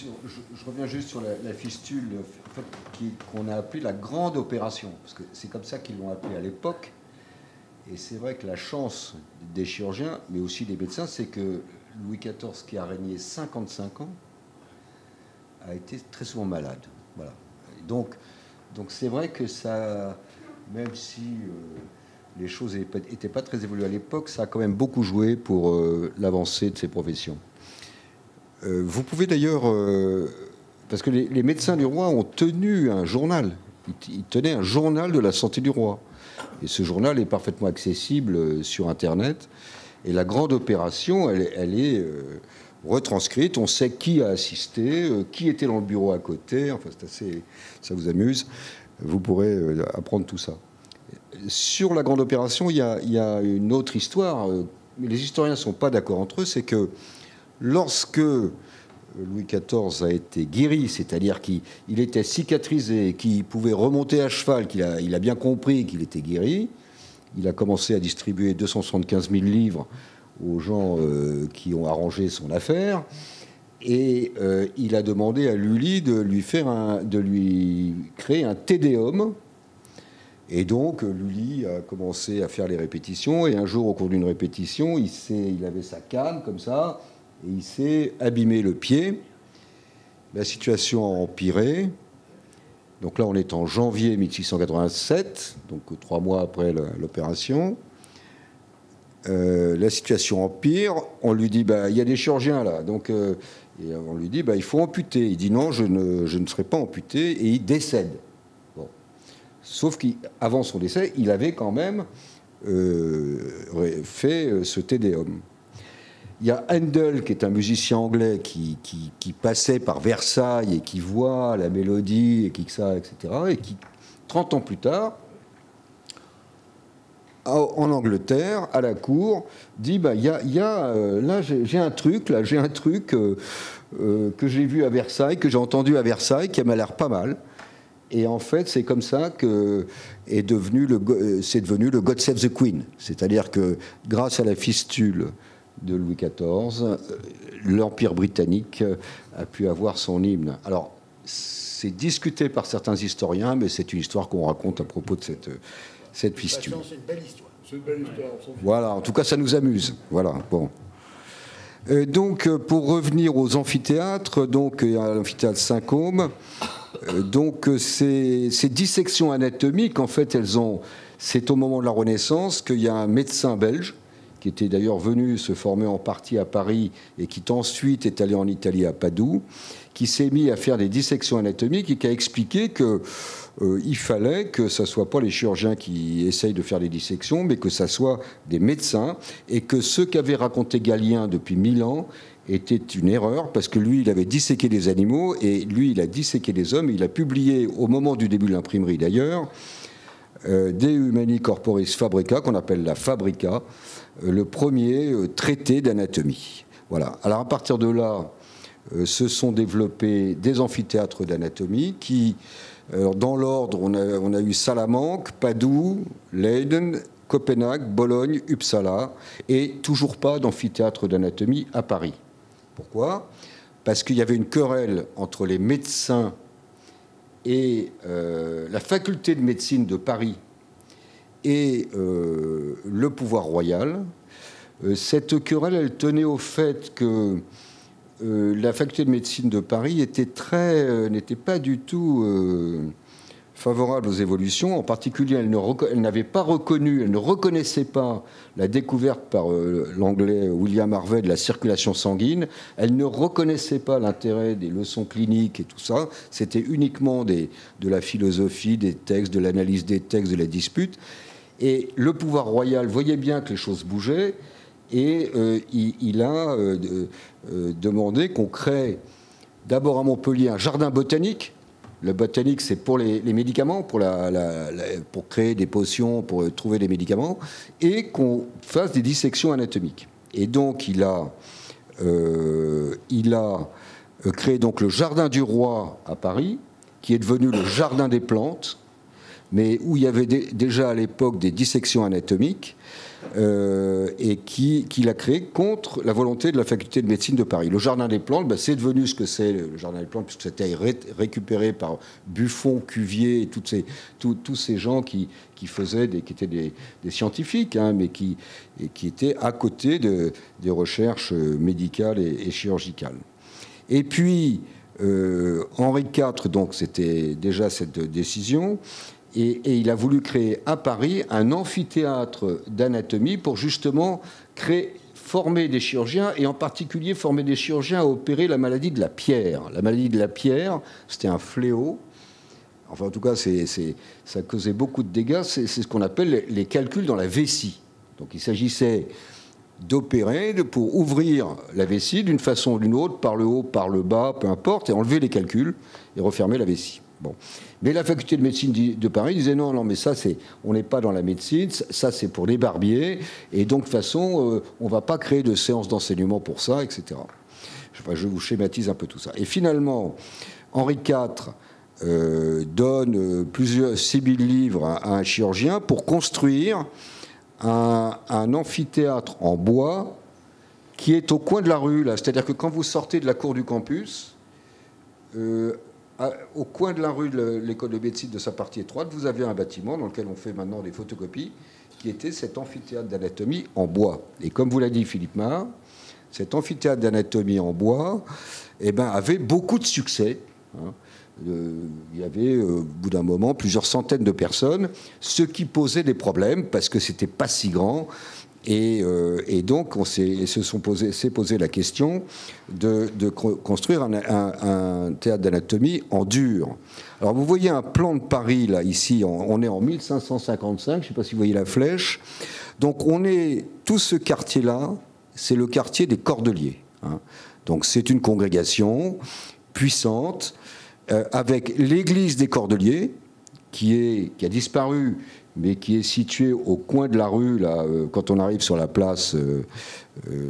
je reviens juste sur la fistule en fait, qu'on a appelée la grande opération, parce que c'est comme ça qu'ils l'ont appelée à l'époque. Et c'est vrai que la chance des chirurgiens, mais aussi des médecins, c'est que Louis XIV, qui a régné 55 ans, a été très souvent malade. Voilà. Donc c'est vrai que ça, même si les choses n'étaient pas très évoluées à l'époque, ça a quand même beaucoup joué pour l'avancée de ces professions. Vous pouvez d'ailleurs, parce que les médecins du roi ont tenu un journal, ils tenaient un journal de la santé du roi. Et ce journal est parfaitement accessible sur Internet. Et la grande opération, elle est retranscrite. On sait qui a assisté, qui était dans le bureau à côté. Enfin, c'est assez, ça vous amuse. Vous pourrez apprendre tout ça. Sur la grande opération, il y a une autre histoire. Mais les historiens ne sont pas d'accord entre eux. C'est que lorsque Louis XIV a été guéri, c'est-à-dire qu'il était cicatrisé, qu'il pouvait remonter à cheval, il a bien compris qu'il était guéri, il a commencé à distribuer 275 000 livres aux gens qui ont arrangé son affaire, et il a demandé à Lully de lui créer un Te Deum. Et donc Lully a commencé à faire les répétitions, et un jour, au cours d'une répétition, il avait sa canne comme ça, et il s'est abîmé le pied. La situation a empiré. Donc là, on est en janvier 1687, donc 3 mois après l'opération. La situation empire. On lui dit, il y a des chirurgiens là. Donc, et on lui dit, il faut amputer. Il dit non, je ne serai pas amputé. Et il décède. Bon. Sauf qu'avant son décès, il avait quand même fait ce Te Deum. Il y a Handel, qui est un musicien anglais qui passait par Versailles et qui voit la mélodie, et qui ça, etc. Et qui, 30 ans plus tard, en Angleterre, à la cour, dit là, j'ai un truc que j'ai vu à Versailles, que j'ai entendu à Versailles, qui m'a l'air pas mal. Et en fait, c'est comme ça que c'est devenu le God Save the Queen. C'est-à-dire que grâce à la fistule de Louis XIV, l'Empire britannique a pu avoir son hymne. Alors, c'est discuté par certains historiens, mais c'est une histoire qu'on raconte à propos de cette fistule. C'est une belle histoire. C'est une belle histoire. Voilà, en tout cas, ça nous amuse. Voilà, bon. Donc, pour revenir aux amphithéâtres, donc à l'amphithéâtre Saint-Côme, donc ces dissections anatomiques, en fait, c'est au moment de la Renaissance qu'il y a un médecin belge qui était d'ailleurs venu se former en partie à Paris et qui ensuite est allé en Italie à Padoue, qui s'est mis à faire des dissections anatomiques et qui a expliqué qu'il fallait que ce ne soit pas les chirurgiens qui essayent de faire des dissections, mais que ce soit des médecins, et que ce qu'avait raconté Galien depuis 1000 ans était une erreur, parce que lui, il avait disséqué des animaux, et lui, il a disséqué des hommes. Il a publié, au moment du début de l'imprimerie d'ailleurs, De Humani Corporis Fabrica, qu'on appelle la Fabrica, le premier traité d'anatomie. Voilà. Alors à partir de là, se sont développés des amphithéâtres d'anatomie qui, dans l'ordre, on a eu Salamanque, Padoue, Leyden, Copenhague, Bologne, Uppsala, et toujours pas d'amphithéâtre d'anatomie à Paris. Pourquoi ? Parce qu'il y avait une querelle entre les médecins et la faculté de médecine de Paris et le pouvoir royal. Cette querelle, elle tenait au fait que la faculté de médecine de Paris n'était pas du tout favorable aux évolutions. En particulier, elle n'avait pas reconnu, elle ne reconnaissait pas la découverte par l'anglais William Harvey de la circulation sanguine. Elle ne reconnaissait pas l'intérêt des leçons cliniques et tout ça. C'était uniquement de la philosophie, des textes, de l'analyse des textes, de la dispute. Et le pouvoir royal voyait bien que les choses bougeaient et il a demandé qu'on crée d'abord à Montpellier un jardin botanique. Le botanique, c'est pour les médicaments, pour créer des potions, pour trouver des médicaments, et qu'on fasse des dissections anatomiques. Et donc, il a créé donc le Jardin du Roi à Paris, qui est devenu le Jardin des plantes. mais où il y avait déjà à l'époque des dissections anatomiques, et qu'il a créé contre la volonté de la faculté de médecine de Paris. Le Jardin des Plantes, ben, c'est devenu ce que c'est le Jardin des Plantes, puisque c'était récupéré par Buffon, Cuvier, et tous ces gens qui étaient des scientifiques, hein, mais qui étaient à côté des recherches médicales et chirurgicales. Et puis, Henri IV, donc c'était déjà cette décision, et il a voulu créer à Paris un amphithéâtre d'anatomie pour justement former des chirurgiens, et en particulier former des chirurgiens à opérer la maladie de la pierre. La maladie de la pierre, c'était un fléau. Enfin, en tout cas, ça causait beaucoup de dégâts. C'est ce qu'on appelle les calculs dans la vessie. Donc, il s'agissait d'opérer pour ouvrir la vessie d'une façon ou d'une autre, par le haut, par le bas, peu importe, et enlever les calculs et refermer la vessie. Bon. Mais la faculté de médecine de Paris disait non, mais ça, on n'est pas dans la médecine, ça c'est pour les barbiers, et donc de toute façon, on ne va pas créer de séances d'enseignement pour ça, etc. Je vous schématise un peu tout ça. Et finalement, Henri IV donne 6 000 livres à un chirurgien pour construire un amphithéâtre en bois qui est au coin de la rue, là. C'est-à-dire que quand vous sortez de la cour du campus, au coin de la rue de l'école de médecine de sa partie étroite, vous avez un bâtiment dans lequel on fait maintenant des photocopies, qui était cet amphithéâtre d'anatomie en bois. Et comme vous l'a dit Philippe Marre, cet amphithéâtre d'anatomie en bois avait beaucoup de succès. Hein. Il y avait, au bout d'un moment, plusieurs centaines de personnes, ce qui posait des problèmes, parce que c'était pas si grand. Et donc, on s'est posé la question de construire un théâtre d'anatomie en dur. Alors, vous voyez un plan de Paris, là, ici, on est en 1555, je ne sais pas si vous voyez la flèche. Donc, tout ce quartier-là, c'est le quartier des Cordeliers. Hein. Donc, c'est une congrégation puissante, avec l'église des Cordeliers, qui a disparu, mais qui est située au coin de la rue, là, quand on arrive sur la place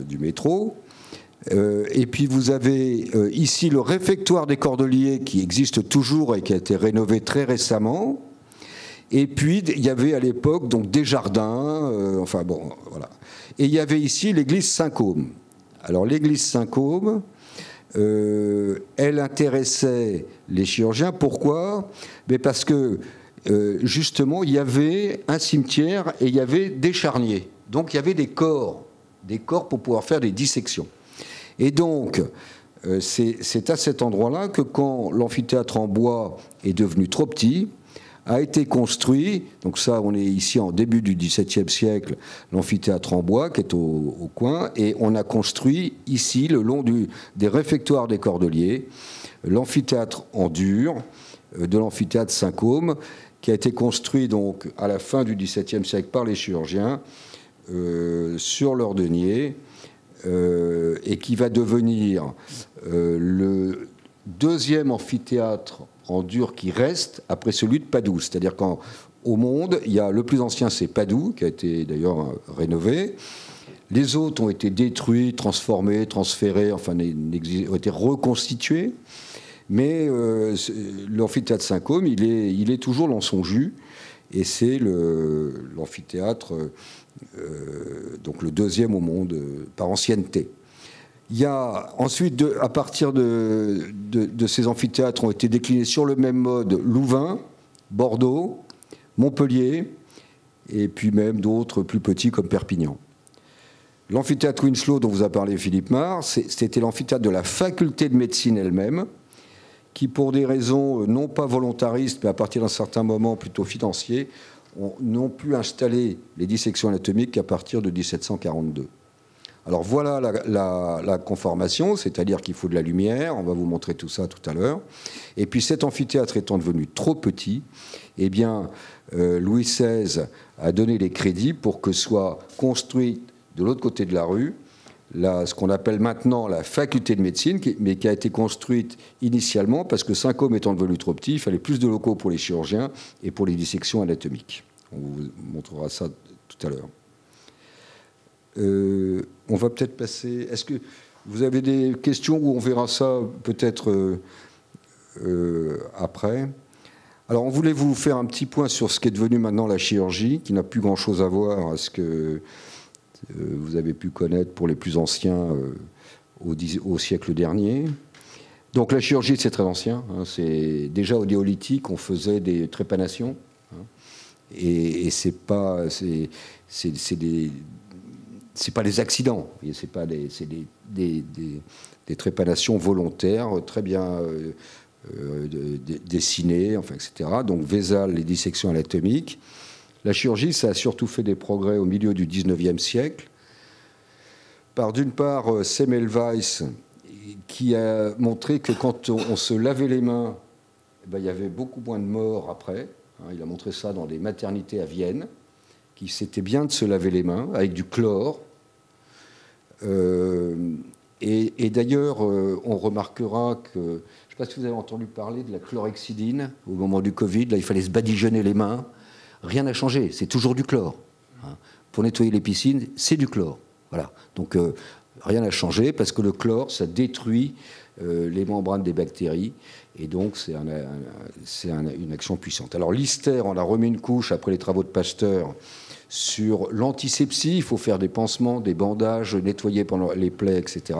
du métro. Et puis vous avez ici le réfectoire des Cordeliers, qui existe toujours et qui a été rénové très récemment. Et puis il y avait à l'époque donc des jardins, enfin bon, voilà. Et il y avait ici l'église Saint-Côme. Alors l'église Saint-Côme, elle intéressait les chirurgiens. Pourquoi ? Mais parce que justement, il y avait un cimetière et il y avait des charniers. Donc il y avait des corps pour pouvoir faire des dissections. Et donc, c'est à cet endroit-là que quand l'amphithéâtre en bois est devenu trop petit, a été construit, donc ça on est ici en début du XVIIe siècle, l'amphithéâtre en bois qui est au coin, et on a construit ici, le long des réfectoires des Cordeliers, l'amphithéâtre en dur de l'amphithéâtre Saint-Côme, qui a été construit donc à la fin du XVIIe siècle par les chirurgiens sur leur denier, et qui va devenir le deuxième amphithéâtre en dur qui reste après celui de Padoue. C'est-à-dire qu'au monde, il y a le plus ancien, c'est Padoue, qui a été d'ailleurs rénové. Les autres ont été détruits, transformés, transférés, enfin ont été reconstitués. Mais l'amphithéâtre Saint-Côme, il est toujours dans son jus, et c'est l'amphithéâtre, donc le deuxième au monde par ancienneté. Il y a ensuite, à partir de ces amphithéâtres, ont été déclinés sur le même mode Louvain, Bordeaux, Montpellier, et puis même d'autres plus petits comme Perpignan. L'amphithéâtre Winslow, dont vous a parlé Philippe Marre, c'était l'amphithéâtre de la faculté de médecine elle-même, qui, pour des raisons non pas volontaristes, mais à partir d'un certain moment plutôt financiers, n'ont pu installer les dissections anatomiques qu'à partir de 1742. Alors voilà la conformation, c'est-à-dire qu'il faut de la lumière, on va vous montrer tout ça tout à l'heure. Et puis cet amphithéâtre étant devenu trop petit, eh bien Louis XVI a donné les crédits pour que soit construite de l'autre côté de la rue, ce qu'on appelle maintenant la faculté de médecine, mais qui a été construite initialement parce que Saint-Côme étant devenu trop petit, il fallait plus de locaux pour les chirurgiens et pour les dissections anatomiques. On vous montrera ça tout à l'heure. On va peut-être passer... Est-ce que vous avez des questions ou on verra ça peut-être après ? Alors, on voulait vous faire un petit point sur ce qui est devenu maintenant la chirurgie, qui n'a plus grand-chose à voir à ce que vous avez pu connaître pour les plus anciens au siècle dernier. Donc, la chirurgie, c'est très ancien. Hein, c'est déjà au néolithique, on faisait des trépanations. Hein, et c'est pas des accidents. C'est pas des trépanations volontaires, très bien dessinées, enfin, etc. Donc, Vézal, les dissections anatomiques. La chirurgie, ça a surtout fait des progrès au milieu du XIXe siècle. Par d'une part, Semmelweis, qui a montré que quand on se lavait les mains, il y avait beaucoup moins de morts après. Il a montré ça dans des maternités à Vienne, qu'il c'était bien de se laver les mains avec du chlore. Et d'ailleurs, on remarquera que, je ne sais pas si vous avez entendu parler de la chlorhexidine au moment du Covid. Là, il fallait se badigeonner les mains. Rien n'a changé, c'est toujours du chlore. Pour nettoyer les piscines, c'est du chlore. Voilà. Donc, rien n'a changé parce que le chlore, ça détruit les membranes des bactéries. Et donc, c'est une action puissante. Alors, Lister, on a remis une couche après les travaux de Pasteur sur l'antisepsie. Il faut faire des pansements, des bandages, nettoyer pendant les plaies, etc.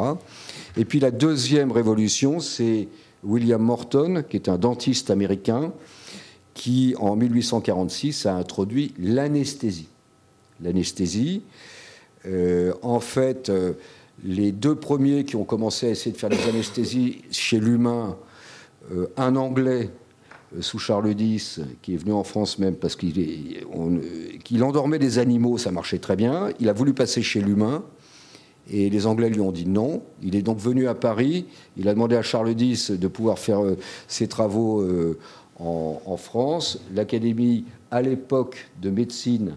Et puis, la deuxième révolution, c'est William Morton, qui est un dentiste américain, qui, en 1846, a introduit l'anesthésie. L'anesthésie, en fait, les deux premiers qui ont commencé à essayer de faire des anesthésies chez l'humain, un Anglais, sous Charles X, qui est venu en France même parce qu'il endormait des animaux, ça marchait très bien. Il a voulu passer chez l'humain, et les Anglais lui ont dit non. Il est donc venu à Paris, il a demandé à Charles X de pouvoir faire ses travaux en France. L'Académie, à l'époque de médecine,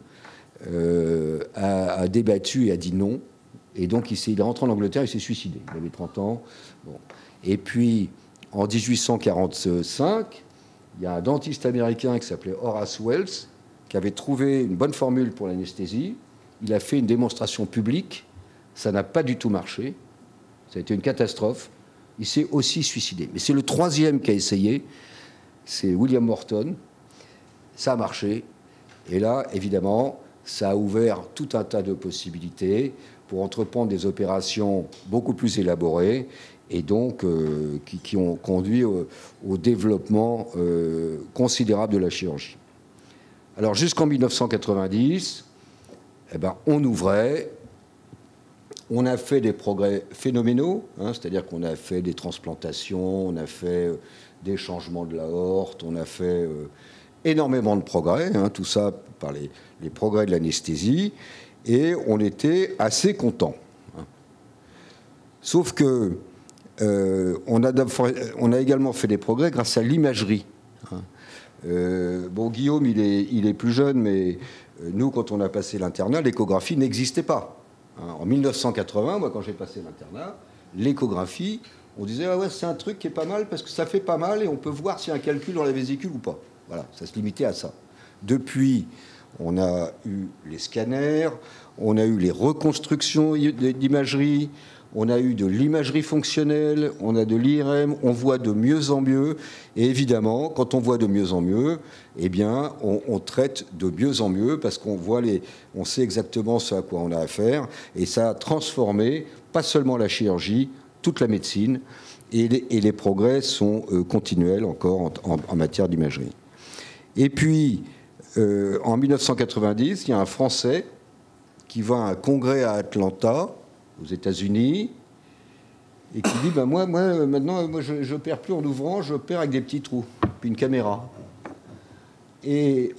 a débattu et a dit non. Et donc, il est rentré en Angleterre, il s'est suicidé. Il avait 30 ans. Bon. Et puis, en 1845, il y a un dentiste américain qui s'appelait Horace Wells, qui avait trouvé une bonne formule pour l'anesthésie. Il a fait une démonstration publique. Ça n'a pas du tout marché. Ça a été une catastrophe. Il s'est aussi suicidé. Mais c'est le troisième qui a essayé. C'est William Morton. Ça a marché. Et là, évidemment, ça a ouvert tout un tas de possibilités pour entreprendre des opérations beaucoup plus élaborées et donc qui ont conduit au développement considérable de la chirurgie. Alors jusqu'en 1990, on ouvrait, on a fait des progrès phénoménaux, c'est-à-dire qu'on a fait des transplantations, on a fait des changements de l'aorte, on a fait énormément de progrès, tout ça par les progrès de l'anesthésie, et on était assez contents. Sauf que on a également fait des progrès grâce à l'imagerie. Bon, Guillaume, il est plus jeune, mais nous, quand on a passé l'internat, l'échographie n'existait pas. En 1980, moi, quand j'ai passé l'internat, l'échographie, on disait ah ouais, c'est un truc qui est pas mal parce que ça fait pas mal et on peut voir s'il y a un calcul dans la vésicule ou pas. Voilà, ça se limitait à ça. Depuis, on a eu les scanners, on a eu les reconstructions d'imagerie, on a eu de l'imagerie fonctionnelle, on a de l'IRM, on voit de mieux en mieux. Et évidemment, quand on voit de mieux en mieux, eh bien, on traite de mieux en mieux parce qu'on on sait exactement ce à quoi on a affaire. Et ça a transformé, pas seulement la chirurgie, toute la médecine. Et les progrès sont continuels encore en matière d'imagerie. Et puis, en 1990, il y a un Français qui va à un congrès à Atlanta, aux États-Unis, et qui dit moi maintenant, je n'opère plus en ouvrant, j'opère avec des petits trous, puis une caméra. Et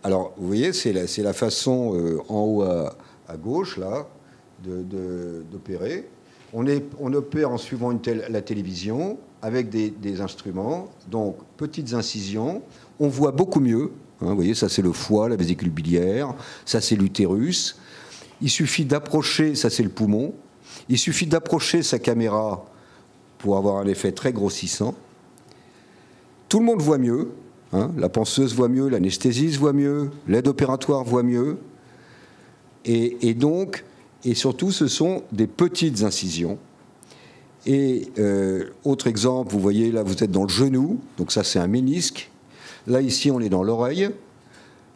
alors, vous voyez, c'est la façon en haut à gauche, là, d'opérer. On opère en suivant la télévision, avec des instruments, donc petites incisions. On voit beaucoup mieux. Vous voyez, ça c'est le foie, la vésicule biliaire, ça c'est l'utérus. Il suffit d'approcher, ça c'est le poumon, il suffit d'approcher sa caméra pour avoir un effet très grossissant. Tout le monde voit mieux, la penseuse voit mieux, l'anesthésiste voit mieux, l'aide opératoire voit mieux. Et surtout, ce sont des petites incisions. Et autre exemple, vous voyez, là, vous êtes dans le genou, donc ça, c'est un ménisque. Là, ici, on est dans l'oreille.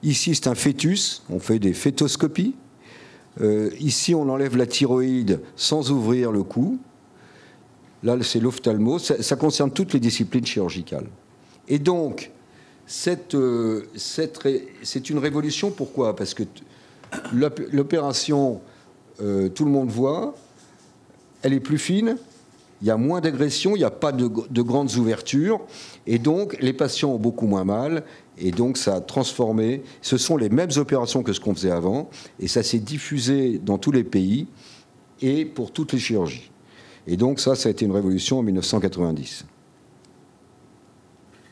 Ici, c'est un fœtus, on fait des fœtoscopies. Ici, on enlève la thyroïde sans ouvrir le cou. Là, c'est l'ophtalmo. Ça concerne toutes les disciplines chirurgicales. Et donc, c'est une révolution. Pourquoi ? Parce que l'opération, tout le monde voit, elle est plus fine, il y a moins d'agression, il n'y a pas de grandes ouvertures, et donc les patients ont beaucoup moins mal, et donc ça a transformé. Ce sont les mêmes opérations que ce qu'on faisait avant, et ça s'est diffusé dans tous les pays, et pour toutes les chirurgies. Et donc ça a été une révolution en 1990.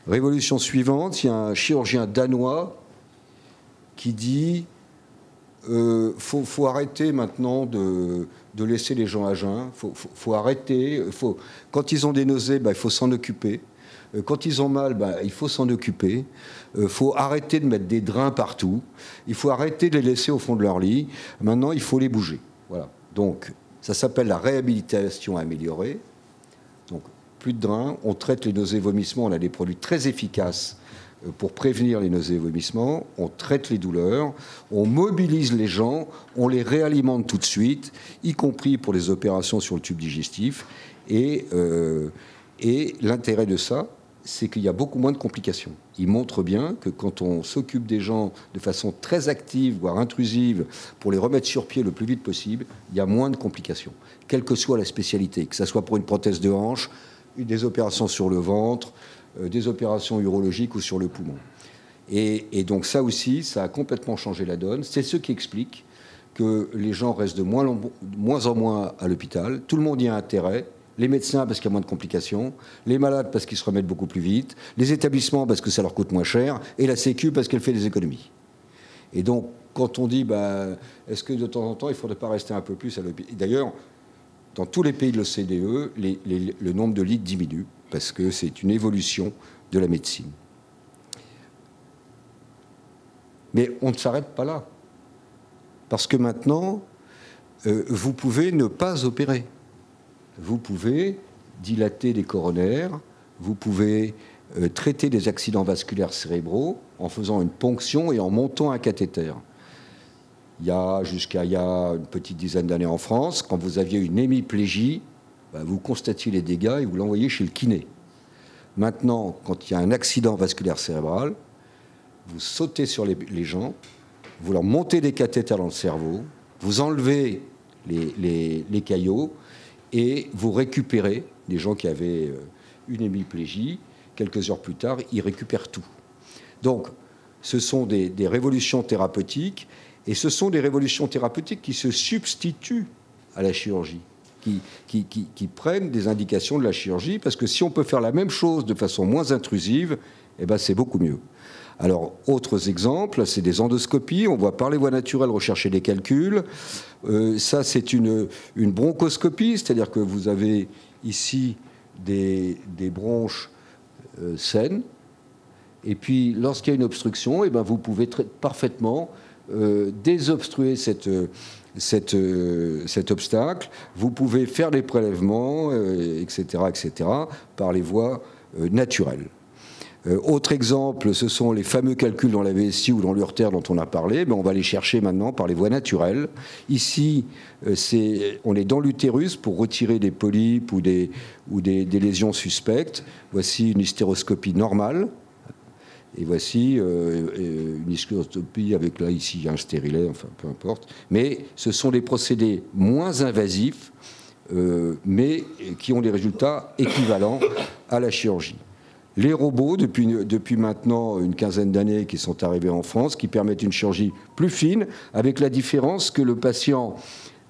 Révolution suivante, il y a un chirurgien danois qui dit faut arrêter maintenant de laisser les gens à jeun, faut arrêter, quand ils ont des nausées, il faut s'en occuper, quand ils ont mal, il faut s'en occuper, faut arrêter de mettre des drains partout, il faut arrêter de les laisser au fond de leur lit, maintenant il faut les bouger. Voilà. Donc ça s'appelle la réhabilitation améliorée. Donc, plus de drains, on traite les nausées et vomissements, on a des produits très efficaces pour prévenir les nausées et vomissements, on traite les douleurs, on mobilise les gens, on les réalimente tout de suite, y compris pour les opérations sur le tube digestif. Et l'intérêt de ça, c'est qu'il y a beaucoup moins de complications. Il montre bien que quand on s'occupe des gens de façon très active, voire intrusive, pour les remettre sur pied le plus vite possible, il y a moins de complications, quelle que soit la spécialité, que ce soit pour une prothèse de hanche, des opérations sur le ventre, des opérations urologiques ou sur le poumon. Et donc ça aussi, ça a complètement changé la donne. C'est ce qui explique que les gens restent de moins en moins à l'hôpital. Tout le monde y a intérêt. Les médecins parce qu'il y a moins de complications, les malades parce qu'ils se remettent beaucoup plus vite, les établissements parce que ça leur coûte moins cher, et la Sécu parce qu'elle fait des économies. Et donc, quand on dit, est-ce que de temps en temps, il ne faudrait pas rester un peu plus à l'hôpital ? D'ailleurs, dans tous les pays de l'OCDE, le nombre de lits diminue, parce que c'est une évolution de la médecine. Mais on ne s'arrête pas là. Parce que maintenant, vous pouvez ne pas opérer. Vous pouvez dilater les coronaires, vous pouvez traiter des accidents vasculaires cérébraux en faisant une ponction et en montant un cathéter. Jusqu'à il y a une petite dizaine d'années en France, quand vous aviez une hémiplégie, vous constatiez les dégâts et vous l'envoyiez chez le kiné. Maintenant, quand il y a un accident vasculaire cérébral, vous sautez sur les gens, vous leur montez des cathéters dans le cerveau, vous enlevez les caillots, et vous récupérez des gens qui avaient une hémiplégie. Quelques heures plus tard, ils récupèrent tout. Donc, ce sont des révolutions thérapeutiques, et ce sont des révolutions thérapeutiques qui se substituent à la chirurgie, qui prennent des indications de la chirurgie, parce que si on peut faire la même chose de façon moins intrusive, c'est beaucoup mieux. Alors, autres exemples, c'est des endoscopies. On voit par les voies naturelles rechercher des calculs. Ça, c'est une bronchoscopie, c'est-à-dire que vous avez ici des bronches saines. Et puis, lorsqu'il y a une obstruction, vous pouvez parfaitement désobstruer cet obstacle. Vous pouvez faire les prélèvements, etc., par les voies naturelles. Autre exemple, ce sont les fameux calculs dans la vessie ou dans l'urtère dont on a parlé. On va les chercher maintenant par les voies naturelles. Ici, on est dans l'utérus pour retirer des polypes ou des lésions suspectes. Voici une hystéroscopie normale. Et voici une hystéroscopie avec, là, ici, il y a un stérilet, enfin, peu importe. Mais ce sont des procédés moins invasifs, mais qui ont des résultats équivalents à la chirurgie. Les robots, depuis maintenant une quinzaine d'années, qui sont arrivés en France, qui permettent une chirurgie plus fine, avec la différence que le patient,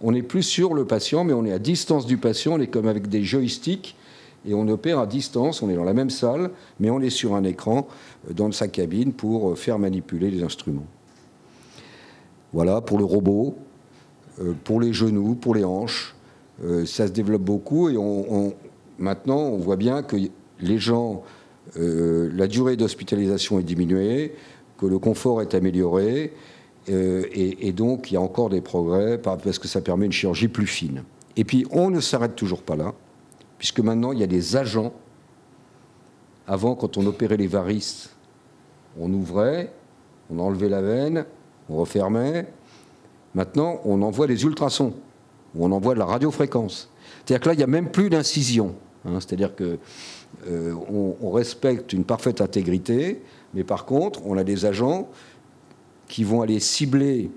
on n'est plus sur le patient, mais on est à distance du patient, on est comme avec des joysticks, et on opère à distance, on est dans la même salle, mais on est sur un écran dans sa cabine pour faire manipuler les instruments. Voilà pour le robot, pour les genoux, pour les hanches, ça se développe beaucoup, et maintenant on voit bien que les gens... la durée d'hospitalisation est diminuée, que le confort est amélioré, et donc il y a encore des progrès parce que ça permet une chirurgie plus fine. Et puis on ne s'arrête toujours pas là, puisque maintenant, il y a des agents. Avant, quand on opérait les varices, on ouvrait, on enlevait la veine, on refermait. Maintenant, on envoie des ultrasons, ou on envoie de la radiofréquence. C'est-à-dire que là, il n'y a même plus d'incision. C'est-à-dire qu'on respecte une parfaite intégrité, mais par contre, on a des agents qui vont aller cibler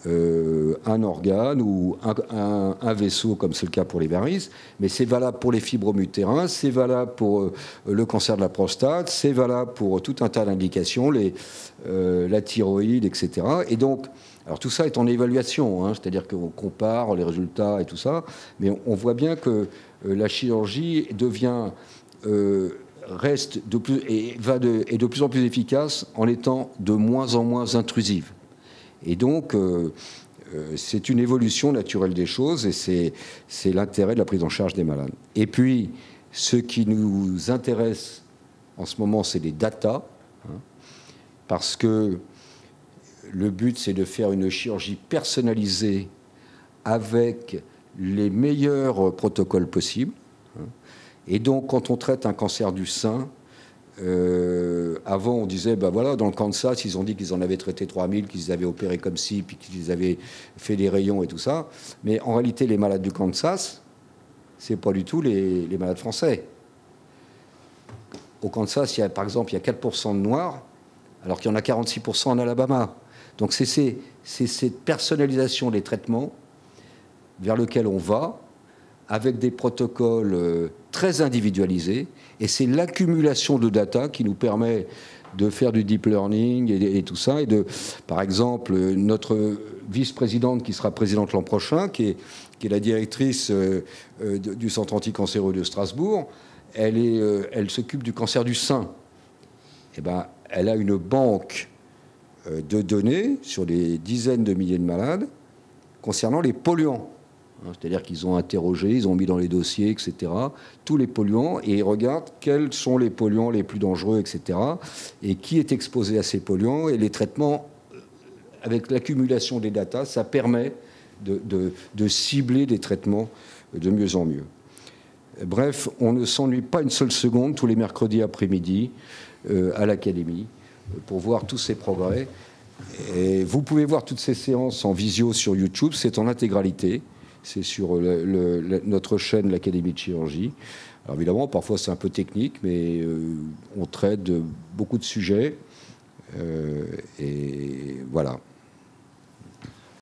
un organe ou un vaisseau, comme c'est le cas pour les varices, mais c'est valable pour les fibromes utérins, c'est valable pour le cancer de la prostate, c'est valable pour tout un tas d'indications, la thyroïde, etc. Et donc, alors tout ça est en évaluation, c'est-à-dire qu'on compare les résultats et tout ça, mais on voit bien que la chirurgie devient, reste de plus, est de plus en plus efficace en étant de moins en moins intrusive. Et donc, c'est une évolution naturelle des choses et c'est l'intérêt de la prise en charge des malades. Et puis, ce qui nous intéresse en ce moment, c'est les datas, parce que le but, c'est de faire une chirurgie personnalisée avec les meilleurs protocoles possibles. Et donc, quand on traite un cancer du sein, avant, on disait, ben voilà, dans le Kansas, ils ont dit qu'ils en avaient traité 3000, qu'ils avaient opéré comme ci, puis qu'ils avaient fait des rayons et tout ça. Mais en réalité, les malades du Kansas, c'est pas du tout les malades français. Au Kansas, par exemple, il y a 4% de noirs, alors qu'il y en a 46% en Alabama. Donc c'est cette personnalisation des traitements vers lequel on va, avec des protocoles très individualisés, et c'est l'accumulation de data qui nous permet de faire du deep learning et tout ça. Et par exemple, notre vice-présidente qui sera présidente l'an prochain, qui est la directrice du Centre anticancéreux de Strasbourg, elle s'occupe du cancer du sein. Et ben, elle a une banque de données sur des dizaines de milliers de malades concernant les polluants. C'est-à-dire qu'ils ont interrogé, ils ont mis dans les dossiers, etc., tous les polluants, et ils regardent quels sont les polluants les plus dangereux, etc., et qui est exposé à ces polluants, et les traitements, avec l'accumulation des datas, ça permet de cibler des traitements de mieux en mieux. Bref, on ne s'ennuie pas une seule seconde tous les mercredis après-midi à l'Académie pour voir tous ces progrès. Et vous pouvez voir toutes ces séances en visio sur YouTube, c'est en intégralité. C'est sur notre chaîne, l'Académie de chirurgie. Alors évidemment, parfois c'est un peu technique, mais on traite de beaucoup de sujets. Et voilà.